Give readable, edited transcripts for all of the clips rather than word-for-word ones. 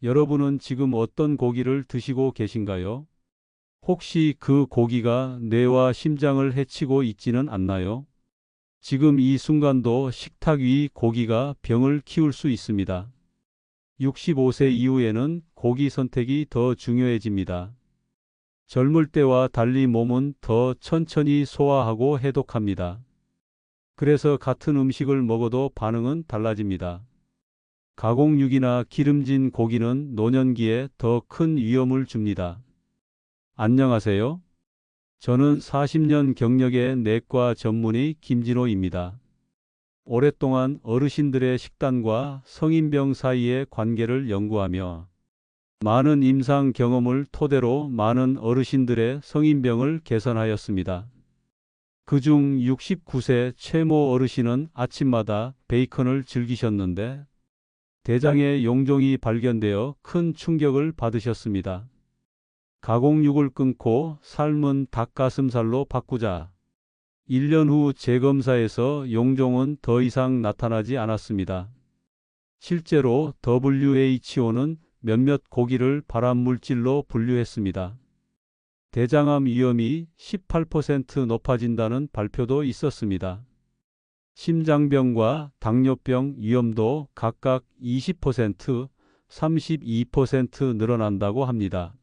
여러분은 지금 어떤 고기를 드시고 계신가요? 혹시 그 고기가 뇌와 심장을 해치고 있지는 않나요? 지금 이 순간도 식탁 위 고기가 병을 키울 수 있습니다. 65세 이후에는 고기 선택이 더 중요해집니다. 젊을 때와 달리 몸은 더 천천히 소화하고 해독합니다. 그래서 같은 음식을 먹어도 반응은 달라집니다. 가공육이나 기름진 고기는 노년기에 더 큰 위험을 줍니다. 안녕하세요. 저는 40년 경력의 내과 전문의 김진호입니다. 오랫동안 어르신들의 식단과 성인병 사이의 관계를 연구하며 많은 임상 경험을 토대로 많은 어르신들의 성인병을 개선하였습니다. 그중 69세 최모 어르신은 아침마다 베이컨을 즐기셨는데 대장에 용종이 발견되어 큰 충격을 받으셨습니다. 가공육을 끊고 삶은 닭가슴살로 바꾸자. 1년 후 재검사에서 용종은 더 이상 나타나지 않았습니다. 실제로 WHO는 몇몇 고기를 발암물질로 분류했습니다. 대장암 위험이 18% 높아진다는 발표도 있었습니다. 심장병과 당뇨병 위험도 각각 20%, 32% 늘어난다고 합니다.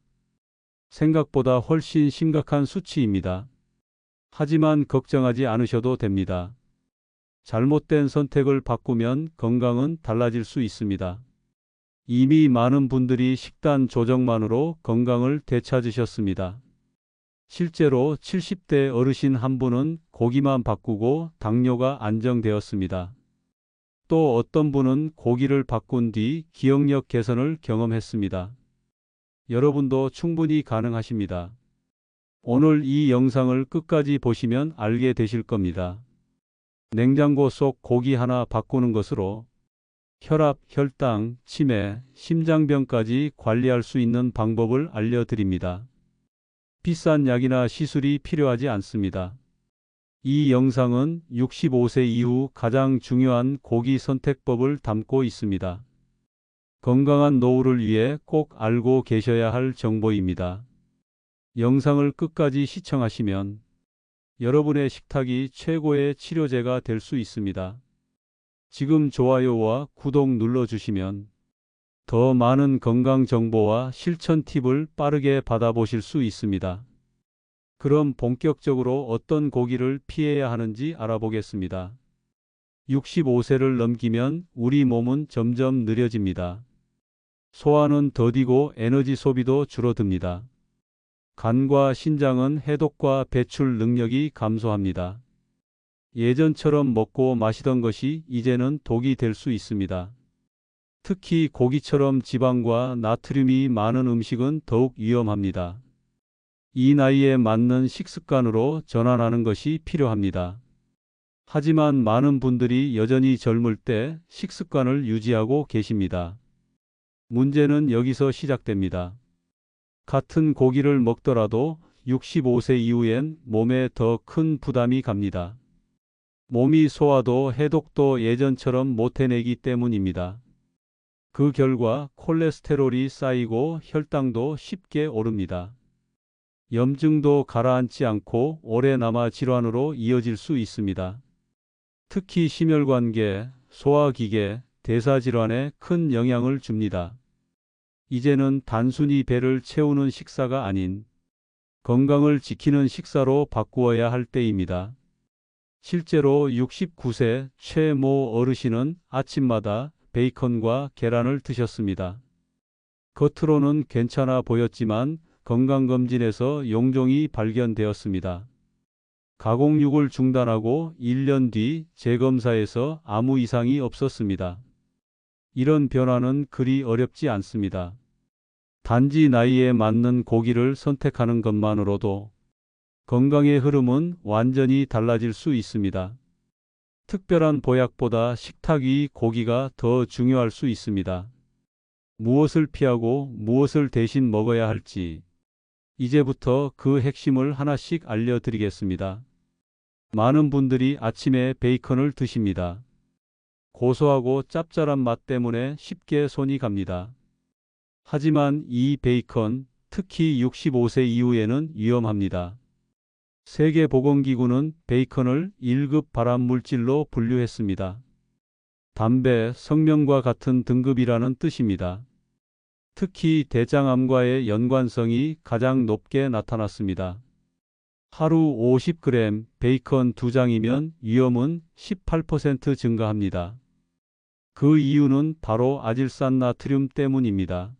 생각보다 훨씬 심각한 수치입니다. 하지만 걱정하지 않으셔도 됩니다. 잘못된 선택을 바꾸면 건강은 달라질 수 있습니다. 이미 많은 분들이 식단 조정만으로 건강을 되찾으셨습니다. 실제로 70대 어르신 한 분은 고기만 바꾸고 당뇨가 안정되었습니다. 또 어떤 분은 고기를 바꾼 뒤 기억력 개선을 경험했습니다. 여러분도 충분히 가능하십니다. 오늘 이 영상을 끝까지 보시면 알게 되실 겁니다. 냉장고 속 고기 하나 바꾸는 것으로 혈압, 혈당, 치매, 심장병까지 관리할 수 있는 방법을 알려드립니다. 비싼 약이나 시술이 필요하지 않습니다. 이 영상은 65세 이후 가장 중요한 고기 선택법을 담고 있습니다. 건강한 노후를 위해 꼭 알고 계셔야 할 정보입니다. 영상을 끝까지 시청하시면 여러분의 식탁이 최고의 치료제가 될 수 있습니다. 지금 좋아요와 구독 눌러주시면 더 많은 건강 정보와 실천 팁을 빠르게 받아보실 수 있습니다. 그럼 본격적으로 어떤 고기를 피해야 하는지 알아보겠습니다. 65세를 넘기면 우리 몸은 점점 느려집니다. 소화는 더디고 에너지 소비도 줄어듭니다. 간과 신장은 해독과 배출 능력이 감소합니다. 예전처럼 먹고 마시던 것이 이제는 독이 될 수 있습니다. 특히 고기처럼 지방과 나트륨이 많은 음식은 더욱 위험합니다. 이 나이에 맞는 식습관으로 전환하는 것이 필요합니다. 하지만 많은 분들이 여전히 젊을 때 식습관을 유지하고 계십니다. 문제는 여기서 시작됩니다. 같은 고기를 먹더라도 65세 이후엔 몸에 더 큰 부담이 갑니다. 몸이 소화도 해독도 예전처럼 못 해내기 때문입니다. 그 결과 콜레스테롤이 쌓이고 혈당도 쉽게 오릅니다. 염증도 가라앉지 않고 오래 남아 질환으로 이어질 수 있습니다. 특히 심혈관계, 소화기계, 대사질환에 큰 영향을 줍니다. 이제는 단순히 배를 채우는 식사가 아닌 건강을 지키는 식사로 바꾸어야 할 때입니다. 실제로 69세 최모 어르신은 아침마다 베이컨과 계란을 드셨습니다. 겉으로는 괜찮아 보였지만 건강검진에서 용종이 발견되었습니다. 가공육을 중단하고 1년 뒤 재검사에서 아무 이상이 없었습니다. 이런 변화는 그리 어렵지 않습니다. 단지 나이에 맞는 고기를 선택하는 것만으로도 건강의 흐름은 완전히 달라질 수 있습니다. 특별한 보약보다 식탁 위 고기가 더 중요할 수 있습니다. 무엇을 피하고 무엇을 대신 먹어야 할지 이제부터 그 핵심을 하나씩 알려드리겠습니다. 많은 분들이 아침에 베이컨을 드십니다. 고소하고 짭짤한 맛 때문에 쉽게 손이 갑니다. 하지만 이 베이컨, 특히 65세 이후에는 위험합니다. 세계보건기구는 베이컨을 1급 발암물질로 분류했습니다. 담배, 성명과 같은 등급이라는 뜻입니다. 특히 대장암과의 연관성이 가장 높게 나타났습니다. 하루 50g 베이컨 2장이면 위험은 18% 증가합니다. 그 이유는 바로 아질산나트륨 때문입니다.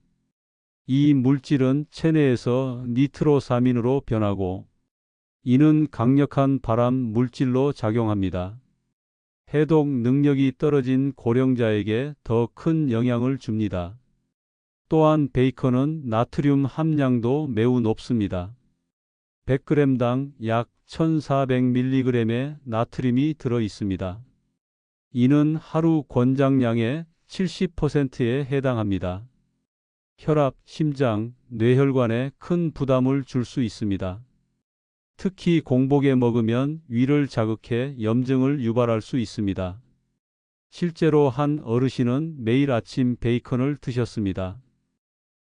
이 물질은 체내에서 니트로사민으로 변하고 이는 강력한 발암 물질로 작용합니다. 해독 능력이 떨어진 고령자에게 더 큰 영향을 줍니다. 또한 베이컨은 나트륨 함량도 매우 높습니다. 100g당 약 1400mg의 나트륨이 들어 있습니다. 이는 하루 권장량의 70%에 해당합니다. 혈압, 심장, 뇌혈관에 큰 부담을 줄 수 있습니다. 특히 공복에 먹으면 위를 자극해 염증을 유발할 수 있습니다. 실제로 한 어르신은 매일 아침 베이컨을 드셨습니다.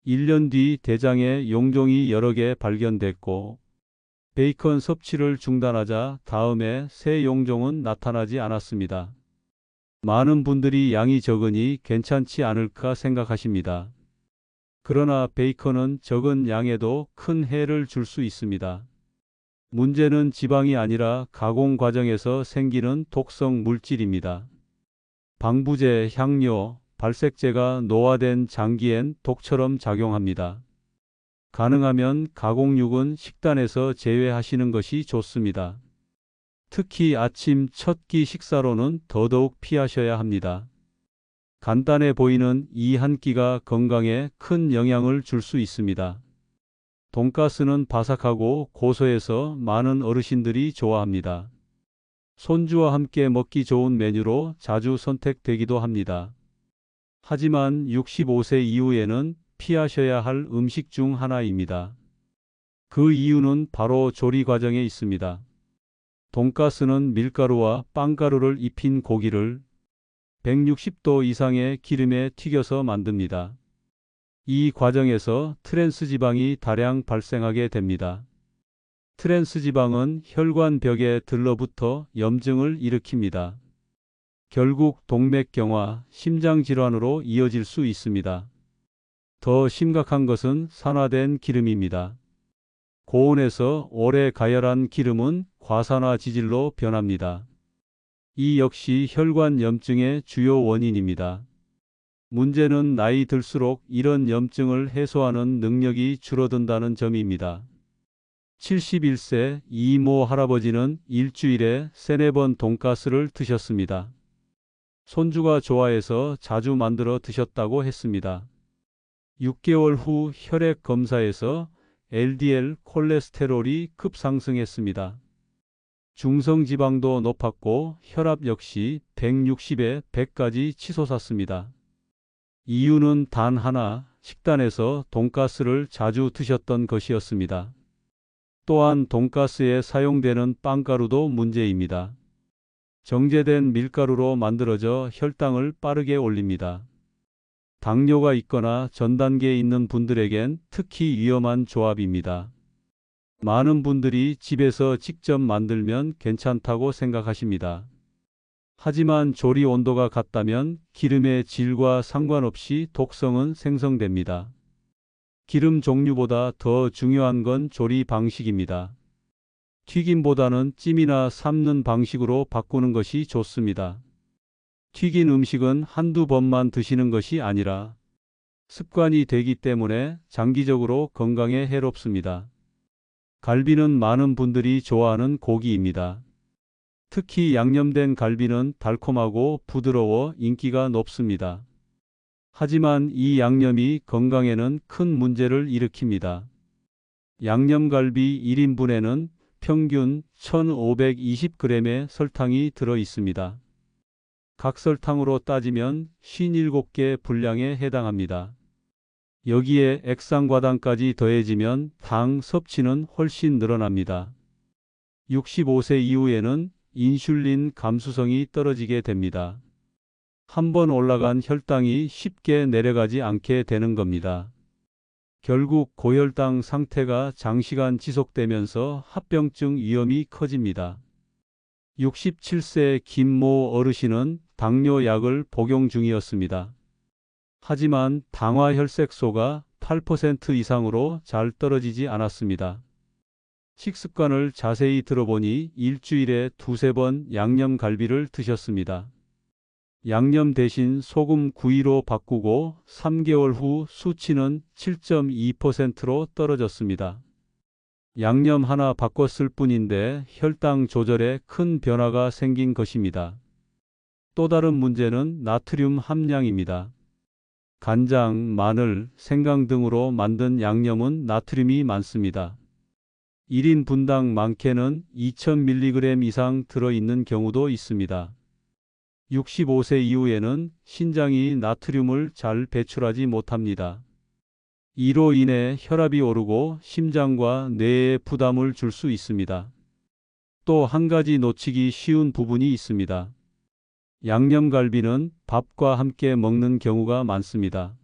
1년 뒤 대장에 용종이 여러 개 발견됐고 베이컨 섭취를 중단하자 다음에 새 용종은 나타나지 않았습니다. 많은 분들이 양이 적으니 괜찮지 않을까 생각하십니다. 그러나 베이컨은 적은 양에도 큰 해를 줄 수 있습니다. 문제는 지방이 아니라 가공 과정에서 생기는 독성 물질입니다. 방부제, 향료, 발색제가 노화된 장기엔 독처럼 작용합니다. 가능하면 가공육은 식단에서 제외하시는 것이 좋습니다. 특히 아침 첫 끼 식사로는 더더욱 피하셔야 합니다. 간단해 보이는 이 한 끼가 건강에 큰 영향을 줄 수 있습니다. 돈가스는 바삭하고 고소해서 많은 어르신들이 좋아합니다. 손주와 함께 먹기 좋은 메뉴로 자주 선택되기도 합니다. 하지만 65세 이후에는 피하셔야 할 음식 중 하나입니다. 그 이유는 바로 조리 과정에 있습니다. 돈가스는 밀가루와 빵가루를 입힌 고기를 160도 이상의 기름에 튀겨서 만듭니다. 이 과정에서 트랜스 지방이 다량 발생하게 됩니다. 트랜스 지방은 혈관벽에 들러붙어 염증을 일으킵니다. 결국 동맥경화, 심장질환으로 이어질 수 있습니다. 더 심각한 것은 산화된 기름입니다. 고온에서 오래 가열한 기름은 과산화 지질로 변합니다. 이 역시 혈관 염증의 주요 원인입니다. 문제는 나이 들수록 이런 염증을 해소하는 능력이 줄어든다는 점입니다. 71세 이모 할아버지는 일주일에 3-4번 돈가스를 드셨습니다. 손주가 좋아해서 자주 만들어 드셨다고 했습니다. 6개월 후 혈액 검사에서 LDL 콜레스테롤이 급상승했습니다. 중성지방도 높았고 혈압 역시 160에 100까지 치솟았습니다. 이유는 단 하나, 식단에서 돈가스를 자주 드셨던 것이었습니다. 또한 돈가스에 사용되는 빵가루도 문제입니다. 정제된 밀가루로 만들어져 혈당을 빠르게 올립니다. 당뇨가 있거나 전 단계에 있는 분들에겐 특히 위험한 조합입니다. 많은 분들이 집에서 직접 만들면 괜찮다고 생각하십니다. 하지만 조리 온도가 같다면 기름의 질과 상관없이 독성은 생성됩니다. 기름 종류보다 더 중요한 건 조리 방식입니다. 튀김보다는 찜이나 삶는 방식으로 바꾸는 것이 좋습니다. 튀긴 음식은 한두 번만 드시는 것이 아니라 습관이 되기 때문에 장기적으로 건강에 해롭습니다. 갈비는 많은 분들이 좋아하는 고기입니다. 특히 양념된 갈비는 달콤하고 부드러워 인기가 높습니다. 하지만 이 양념이 건강에는 큰 문제를 일으킵니다. 양념갈비 1인분에는 평균 1520g의 설탕이 들어 있습니다. 각설탕으로 따지면 57개 분량에 해당합니다. 여기에 액상과당까지 더해지면 당 섭취는 훨씬 늘어납니다. 65세 이후에는 인슐린 감수성이 떨어지게 됩니다. 한번 올라간 혈당이 쉽게 내려가지 않게 되는 겁니다. 결국 고혈당 상태가 장시간 지속되면서 합병증 위험이 커집니다. 67세 김모 어르신은 당뇨약을 복용 중이었습니다. 하지만 당화혈색소가 8% 이상으로 잘 떨어지지 않았습니다. 식습관을 자세히 들어보니 일주일에 두세 번 양념갈비를 드셨습니다. 양념 대신 소금 구이로 바꾸고 3개월 후 수치는 7.2%로 떨어졌습니다. 양념 하나 바꿨을 뿐인데 혈당 조절에 큰 변화가 생긴 것입니다. 또 다른 문제는 나트륨 함량입니다. 간장, 마늘, 생강 등으로 만든 양념은 나트륨이 많습니다. 1인 분당 많게는 2000mg 이상 들어있는 경우도 있습니다. 65세 이후에는 신장이 나트륨을 잘 배출하지 못합니다. 이로 인해 혈압이 오르고 심장과 뇌에 부담을 줄 수 있습니다. 또 한 가지 놓치기 쉬운 부분이 있습니다. 양념갈비는 밥과 함께 먹는 경우가 많습니다.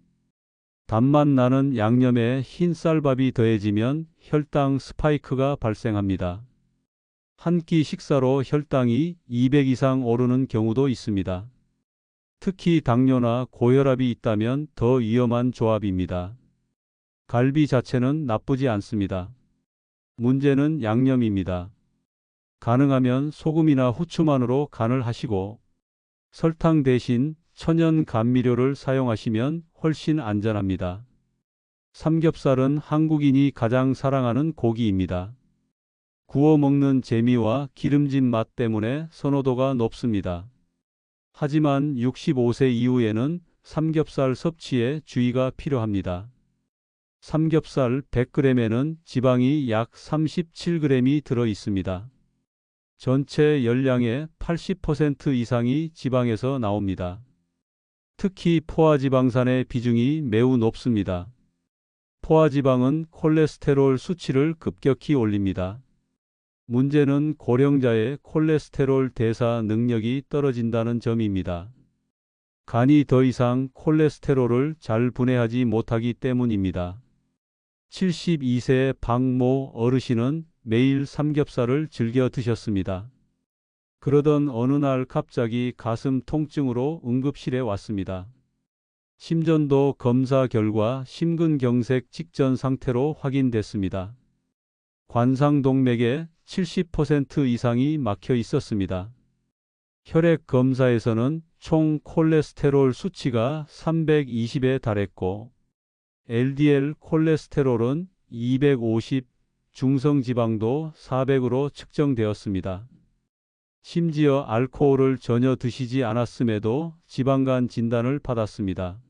단맛 나는 양념에 흰 쌀밥이 더해지면 혈당 스파이크가 발생합니다. 한 끼 식사로 혈당이 200 이상 오르는 경우도 있습니다. 특히 당뇨나 고혈압이 있다면 더 위험한 조합입니다. 갈비 자체는 나쁘지 않습니다. 문제는 양념입니다. 가능하면 소금이나 후추만으로 간을 하시고 설탕 대신 천연 감미료를 사용하시면 훨씬 안전합니다. 삼겹살은 한국인이 가장 사랑하는 고기입니다. 구워 먹는 재미와 기름진 맛 때문에 선호도가 높습니다. 하지만 65세 이후에는 삼겹살 섭취에 주의가 필요합니다. 삼겹살 100g에는 지방이 약 37g이 들어 있습니다. 전체 열량의 80% 이상이 지방에서 나옵니다. 특히 포화지방산의 비중이 매우 높습니다. 포화지방은 콜레스테롤 수치를 급격히 올립니다. 문제는 고령자의 콜레스테롤 대사 능력이 떨어진다는 점입니다. 간이 더 이상 콜레스테롤을 잘 분해하지 못하기 때문입니다. 72세 박모 어르신은 매일 삼겹살을 즐겨 드셨습니다. 그러던 어느 날 갑자기 가슴 통증으로 응급실에 왔습니다. 심전도 검사 결과 심근경색 직전 상태로 확인됐습니다. 관상동맥에 70% 이상이 막혀 있었습니다. 혈액 검사에서는 총 콜레스테롤 수치가 320에 달했고 LDL 콜레스테롤은 250, 중성지방도 400으로 측정되었습니다. 심지어 알코올을 전혀 드시지 않았음에도 지방간 진단을 받았습니다.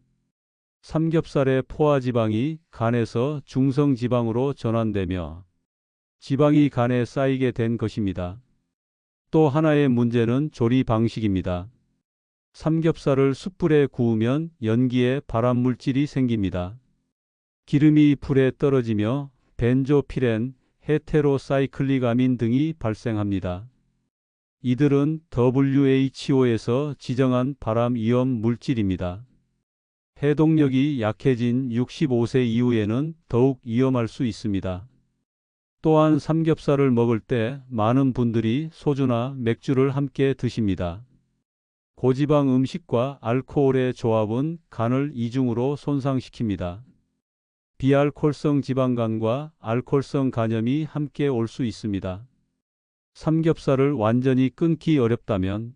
삼겹살의 포화지방이 간에서 중성지방으로 전환되며 지방이 간에 쌓이게 된 것입니다. 또 하나의 문제는 조리 방식입니다. 삼겹살을 숯불에 구우면 연기에 발암물질이 생깁니다. 기름이 불에 떨어지며 벤조피렌, 헤테로사이클릭아민 등이 발생합니다. 이들은 WHO에서 지정한 발암 위험 물질입니다. 해독력이 약해진 65세 이후에는 더욱 위험할 수 있습니다. 또한 삼겹살을 먹을 때 많은 분들이 소주나 맥주를 함께 드십니다. 고지방 음식과 알코올의 조합은 간을 이중으로 손상시킵니다. 비알코올성 지방간과 알코올성 간염이 함께 올 수 있습니다. 삼겹살을 완전히 끊기 어렵다면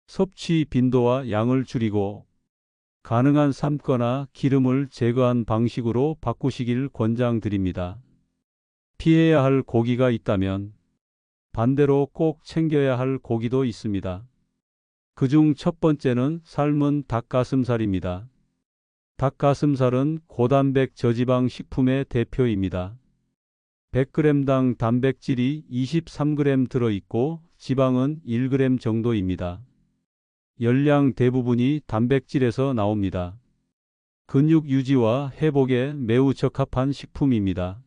섭취 빈도와 양을 줄이고 가능한 삶거나 기름을 제거한 방식으로 바꾸시길 권장드립니다. 피해야 할 고기가 있다면 반대로 꼭 챙겨야 할 고기도 있습니다. 그중 첫 번째는 삶은 닭가슴살입니다. 닭가슴살은 고단백 저지방 식품의 대표입니다. 100g당 단백질이 23g 들어있고 지방은 1g 정도입니다. 열량 대부분이 단백질에서 나옵니다. 근육 유지와 회복에 매우 적합한 식품입니다.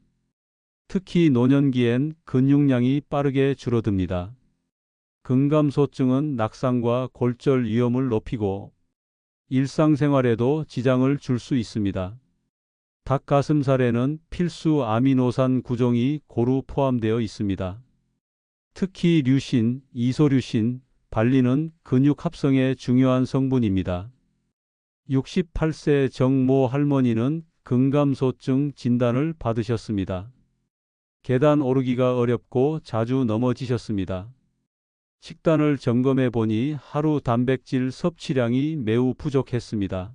특히 노년기엔 근육량이 빠르게 줄어듭니다. 근감소증은 낙상과 골절 위험을 높이고 일상생활에도 지장을 줄 수 있습니다. 닭가슴살에는 필수 아미노산 구종이 고루 포함되어 있습니다. 특히 류신, 이소류신, 발린은 근육 합성에 중요한 성분입니다. 68세 정모 할머니는 근감소증 진단을 받으셨습니다. 계단 오르기가 어렵고 자주 넘어지셨습니다. 식단을 점검해 보니 하루 단백질 섭취량이 매우 부족했습니다.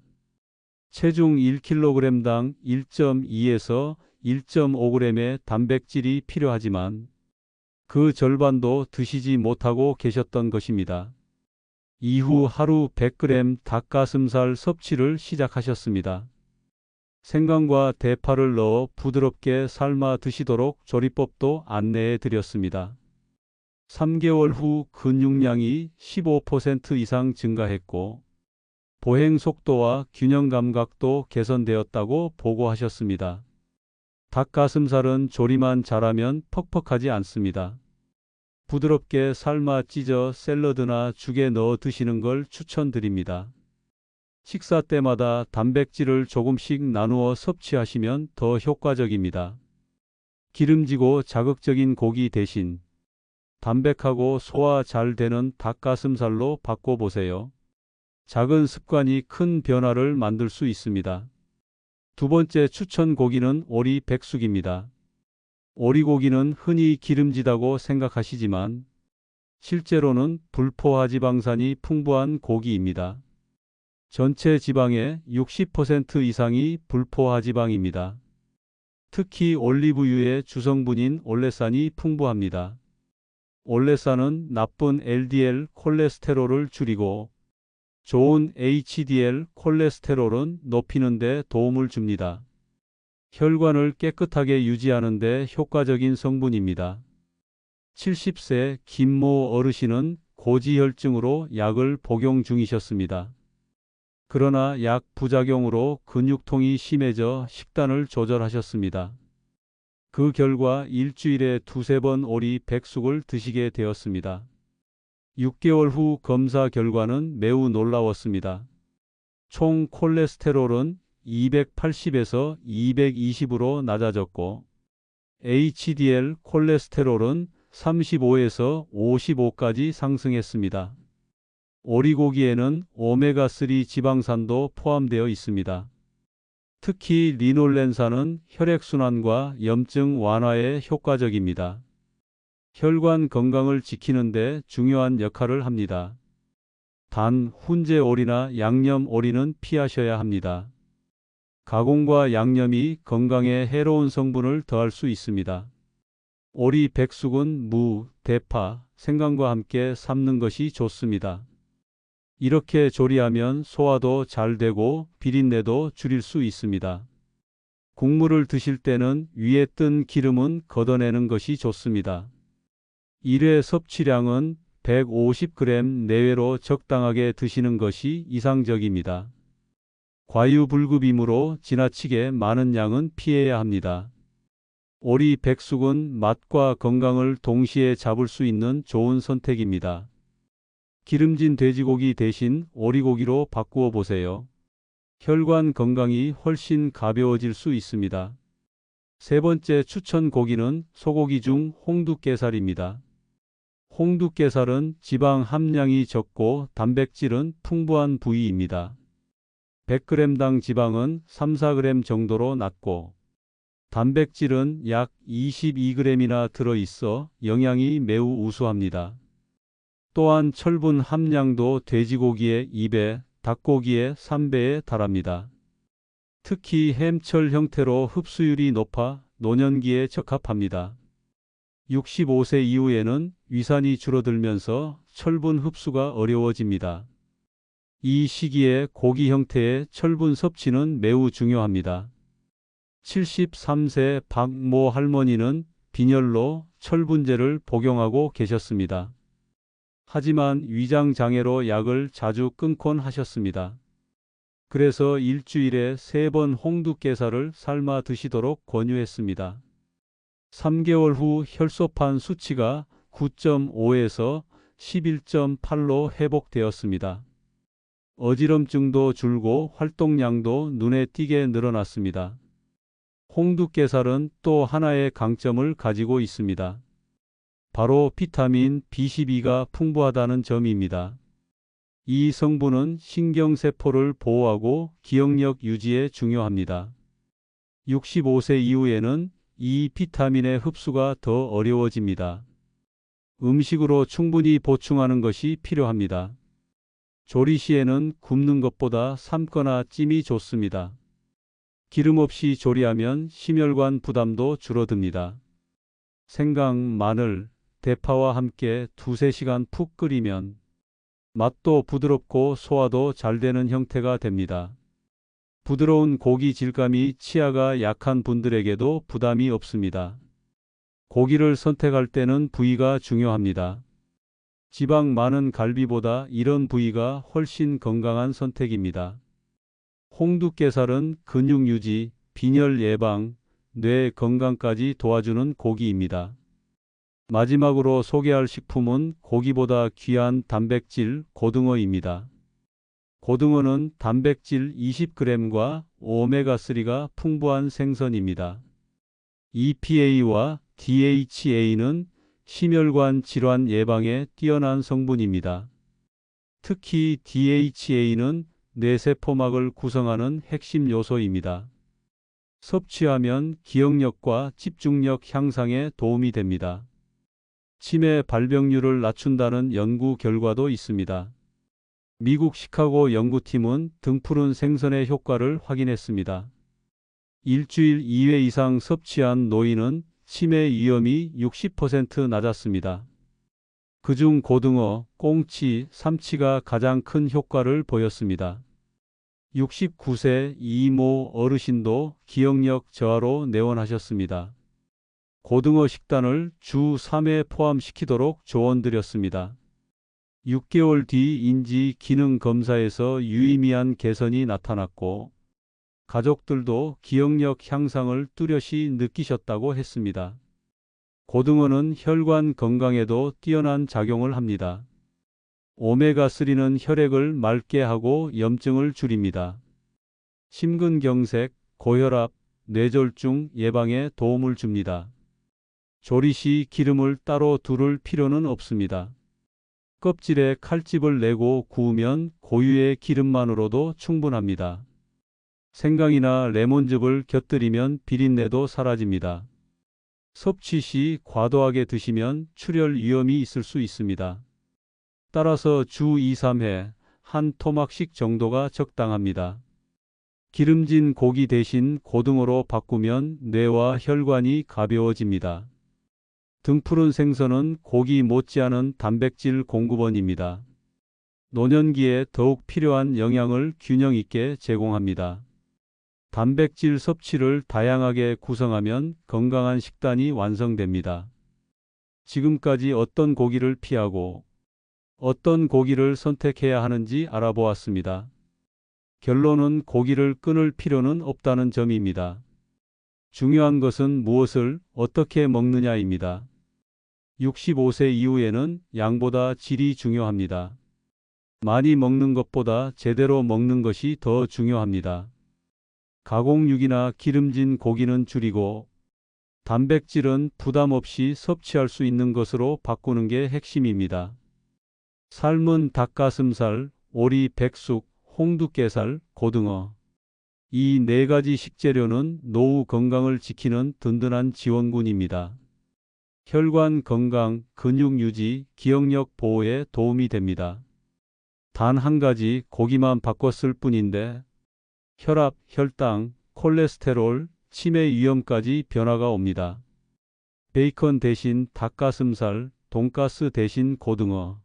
체중 1kg당 1.2에서 1.5g의 단백질이 필요하지만 그 절반도 드시지 못하고 계셨던 것입니다. 이후 하루 100g 닭가슴살 섭취를 시작하셨습니다. 생강과 대파를 넣어 부드럽게 삶아 드시도록 조리법도 안내해 드렸습니다. 3개월 후 근육량이 15% 이상 증가했고 보행 속도와 균형 감각도 개선되었다고 보고하셨습니다. 닭가슴살은 조리만 잘하면 퍽퍽하지 않습니다. 부드럽게 삶아 찢어 샐러드나 죽에 넣어 드시는 걸 추천드립니다. 식사 때마다 단백질을 조금씩 나누어 섭취하시면 더 효과적입니다. 기름지고 자극적인 고기 대신 담백하고 소화 잘 되는 닭가슴살로 바꿔보세요. 작은 습관이 큰 변화를 만들 수 있습니다. 두 번째 추천 고기는 오리 백숙입니다. 오리고기는 흔히 기름지다고 생각하시지만 실제로는 불포화지방산이 풍부한 고기입니다. 전체 지방의 60% 이상이 불포화지방입니다. 특히 올리브유의 주성분인 올레산이 풍부합니다. 올레산은 나쁜 LDL 콜레스테롤을 줄이고 좋은 HDL 콜레스테롤은 높이는 데 도움을 줍니다. 혈관을 깨끗하게 유지하는 데 효과적인 성분입니다. 70세 김모 어르신은 고지혈증으로 약을 복용 중이셨습니다. 그러나 약 부작용으로 근육통이 심해져 식단을 조절하셨습니다. 그 결과 일주일에 2~3번 오리 백숙을 드시게 되었습니다. 6개월 후 검사 결과는 매우 놀라웠습니다. 총 콜레스테롤은 280에서 220으로 낮아졌고 HDL 콜레스테롤은 35에서 55까지 상승했습니다. 오리고기에는 오메가3 지방산도 포함되어 있습니다. 특히 리놀렌산은 혈액순환과 염증 완화에 효과적입니다. 혈관 건강을 지키는 데 중요한 역할을 합니다. 단, 훈제 오리나 양념 오리는 피하셔야 합니다. 가공과 양념이 건강에 해로운 성분을 더할 수 있습니다. 오리 백숙은 무, 대파, 생강과 함께 삶는 것이 좋습니다. 이렇게 조리하면 소화도 잘 되고 비린내도 줄일 수 있습니다. 국물을 드실 때는 위에 뜬 기름은 걷어내는 것이 좋습니다. 1회 섭취량은 150g 내외로 적당하게 드시는 것이 이상적입니다. 과유불급이므로 지나치게 많은 양은 피해야 합니다. 오리 백숙은 맛과 건강을 동시에 잡을 수 있는 좋은 선택입니다. 기름진 돼지고기 대신 오리고기로 바꾸어 보세요. 혈관 건강이 훨씬 가벼워질 수 있습니다. 세 번째 추천 고기는 소고기 중 홍두깨살입니다. 홍두깨살은 지방 함량이 적고 단백질은 풍부한 부위입니다. 100g당 지방은 3~4g 정도로 낮고 단백질은 약 22g이나 들어있어 영양이 매우 우수합니다. 또한 철분 함량도 돼지고기의 2배, 닭고기의 3배에 달합니다. 특히 햄철 형태로 흡수율이 높아 노년기에 적합합니다. 65세 이후에는 위산이 줄어들면서 철분 흡수가 어려워집니다. 이 시기에 고기 형태의 철분 섭취는 매우 중요합니다. 73세 박모 할머니는 빈혈로 철분제를 복용하고 계셨습니다. 하지만 위장 장애로 약을 자주 끊곤 하셨습니다. 그래서 일주일에 3번 홍두깨살을 삶아 드시도록 권유했습니다. 3개월 후 혈소판 수치가 9.5에서 11.8로 회복되었습니다. 어지럼증도 줄고 활동량도 눈에 띄게 늘어났습니다. 홍두깨살은 또 하나의 강점을 가지고 있습니다. 바로 비타민 B12가 풍부하다는 점입니다. 이 성분은 신경세포를 보호하고 기억력 유지에 중요합니다. 65세 이후에는 이 비타민의 흡수가 더 어려워집니다. 음식으로 충분히 보충하는 것이 필요합니다. 조리 시에는 굽는 것보다 삶거나 찜이 좋습니다. 기름 없이 조리하면 심혈관 부담도 줄어듭니다. 생강, 마늘, 대파와 함께 2~3시간 푹 끓이면 맛도 부드럽고 소화도 잘 되는 형태가 됩니다. 부드러운 고기 질감이 치아가 약한 분들에게도 부담이 없습니다. 고기를 선택할 때는 부위가 중요합니다. 지방 많은 갈비보다 이런 부위가 훨씬 건강한 선택입니다. 홍두깨살은 근육 유지, 빈혈 예방, 뇌 건강까지 도와주는 고기입니다. 마지막으로 소개할 식품은 고기보다 귀한 단백질 고등어입니다. 고등어는 단백질 20g과 오메가3가 풍부한 생선입니다. EPA와 DHA는 심혈관 질환 예방에 뛰어난 성분입니다. 특히 DHA는 뇌세포막을 구성하는 핵심 요소입니다. 섭취하면 기억력과 집중력 향상에 도움이 됩니다. 치매 발병률을 낮춘다는 연구 결과도 있습니다. 미국 시카고 연구팀은 등푸른 생선의 효과를 확인했습니다. 일주일 2회 이상 섭취한 노인은 치매 위험이 60% 낮았습니다. 그중 고등어, 꽁치, 삼치가 가장 큰 효과를 보였습니다. 69세 이모 어르신도 기억력 저하로 내원하셨습니다. 고등어 식단을 주 3회 포함시키도록 조언드렸습니다. 6개월 뒤 인지 기능 검사에서 유의미한 개선이 나타났고 가족들도 기억력 향상을 뚜렷이 느끼셨다고 했습니다. 고등어는 혈관 건강에도 뛰어난 작용을 합니다. 오메가3는 혈액을 맑게 하고 염증을 줄입니다. 심근경색, 고혈압, 뇌졸중 예방에 도움을 줍니다. 조리 시 기름을 따로 두를 필요는 없습니다. 껍질에 칼집을 내고 구우면 고유의 기름만으로도 충분합니다. 생강이나 레몬즙을 곁들이면 비린내도 사라집니다. 섭취 시 과도하게 드시면 출혈 위험이 있을 수 있습니다. 따라서 주 2~3회 한 토막씩 정도가 적당합니다. 기름진 고기 대신 고등어로 바꾸면 뇌와 혈관이 가벼워집니다. 등푸른 생선은 고기 못지않은 단백질 공급원입니다. 노년기에 더욱 필요한 영양을 균형 있게 제공합니다. 단백질 섭취를 다양하게 구성하면 건강한 식단이 완성됩니다. 지금까지 어떤 고기를 피하고 어떤 고기를 선택해야 하는지 알아보았습니다. 결론은 고기를 끊을 필요는 없다는 점입니다. 중요한 것은 무엇을 어떻게 먹느냐입니다. 65세 이후에는 양보다 질이 중요합니다. 많이 먹는 것보다 제대로 먹는 것이 더 중요합니다. 가공육이나 기름진 고기는 줄이고 단백질은 부담 없이 섭취할 수 있는 것으로 바꾸는 게 핵심입니다. 삶은 닭가슴살, 오리, 백숙, 홍두깨살, 고등어. 이 4가지 식재료는 노후 건강을 지키는 든든한 지원군입니다. 혈관 건강, 근육 유지, 기억력 보호에 도움이 됩니다. 단 한 가지 고기만 바꿨을 뿐인데 혈압, 혈당, 콜레스테롤, 치매 위험까지 변화가 옵니다. 베이컨 대신 닭가슴살, 돈가스 대신 고등어,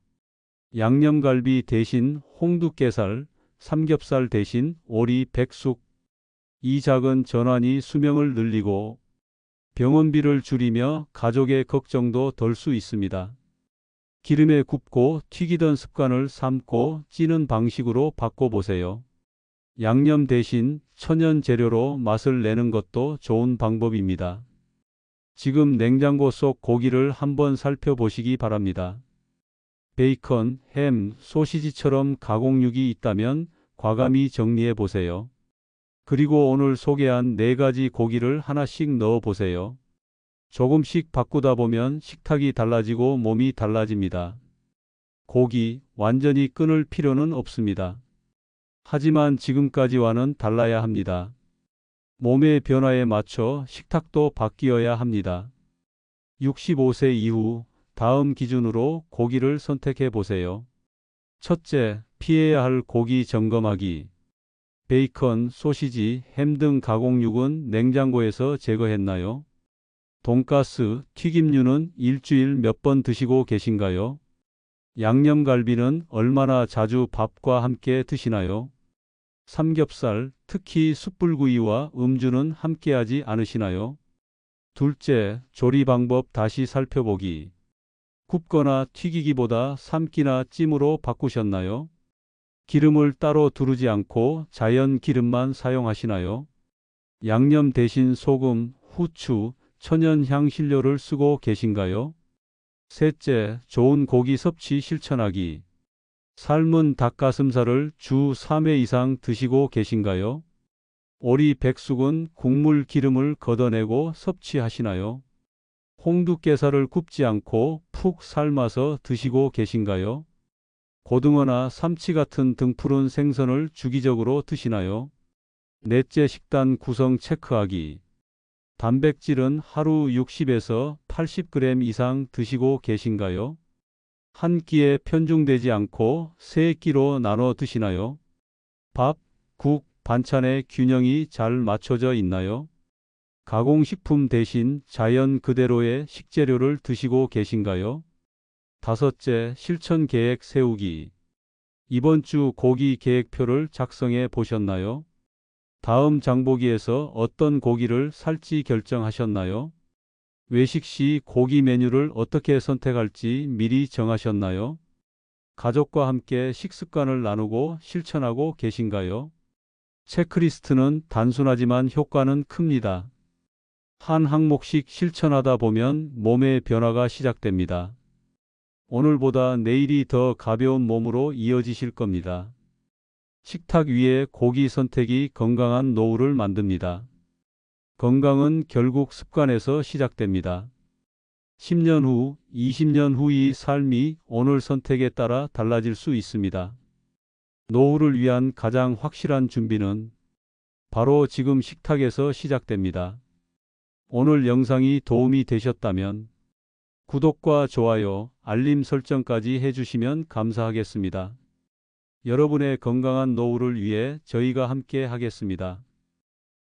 양념갈비 대신 홍두깨살, 삼겹살 대신 오리, 백숙. 이 작은 전환이 수명을 늘리고 병원비를 줄이며 가족의 걱정도 덜 수 있습니다. 기름에 굽고 튀기던 습관을 삶고 찌는 방식으로 바꿔보세요. 양념 대신 천연 재료로 맛을 내는 것도 좋은 방법입니다. 지금 냉장고 속 고기를 한번 살펴보시기 바랍니다. 베이컨, 햄, 소시지처럼 가공육이 있다면 과감히 정리해 보세요. 그리고 오늘 소개한 4가지 고기를 하나씩 넣어 보세요. 조금씩 바꾸다 보면 식탁이 달라지고 몸이 달라집니다. 고기, 완전히 끊을 필요는 없습니다. 하지만 지금까지와는 달라야 합니다. 몸의 변화에 맞춰 식탁도 바뀌어야 합니다. 65세 이후 다음 기준으로 고기를 선택해 보세요. 첫째, 피해야 할 고기 점검하기. 베이컨, 소시지, 햄 등 가공육은 냉장고에서 제거했나요? 돈가스, 튀김류는 일주일 몇 번 드시고 계신가요? 양념갈비는 얼마나 자주 밥과 함께 드시나요? 삼겹살, 특히 숯불구이와 음주는 함께하지 않으시나요? 둘째, 조리 방법 다시 살펴보기. 굽거나 튀기기보다 삶기나 찜으로 바꾸셨나요? 기름을 따로 두르지 않고 자연 기름만 사용하시나요? 양념 대신 소금, 후추, 천연 향신료를 쓰고 계신가요? 셋째, 좋은 고기 섭취 실천하기. 삶은 닭가슴살을 주 3회 이상 드시고 계신가요? 오리, 백숙은 국물 기름을 걷어내고 섭취하시나요? 홍두깨살을 굽지 않고 푹 삶아서 드시고 계신가요? 고등어나 삼치 같은 등푸른 생선을 주기적으로 드시나요? 넷째, 식단 구성 체크하기. 단백질은 하루 60에서 80g 이상 드시고 계신가요? 한 끼에 편중되지 않고 세 끼로 나눠 드시나요? 밥, 국, 반찬의 균형이 잘 맞춰져 있나요? 가공식품 대신 자연 그대로의 식재료를 드시고 계신가요? 다섯째, 실천 계획 세우기. 이번 주 고기 계획표를 작성해 보셨나요? 다음 장보기에서 어떤 고기를 살지 결정하셨나요? 외식 시 고기 메뉴를 어떻게 선택할지 미리 정하셨나요? 가족과 함께 식습관을 나누고 실천하고 계신가요? 체크리스트는 단순하지만 효과는 큽니다. 한 항목씩 실천하다 보면 몸의 변화가 시작됩니다. 오늘보다 내일이 더 가벼운 몸으로 이어지실 겁니다. 식탁 위에 고기 선택이 건강한 노후를 만듭니다. 건강은 결국 습관에서 시작됩니다. 10년 후, 20년 후의 삶이 오늘 선택에 따라 달라질 수 있습니다. 노후를 위한 가장 확실한 준비는 바로 지금 식탁에서 시작됩니다. 오늘 영상이 도움이 되셨다면 구독과 좋아요, 알림 설정까지 해주시면 감사하겠습니다. 여러분의 건강한 노후를 위해 저희가 함께 하겠습니다.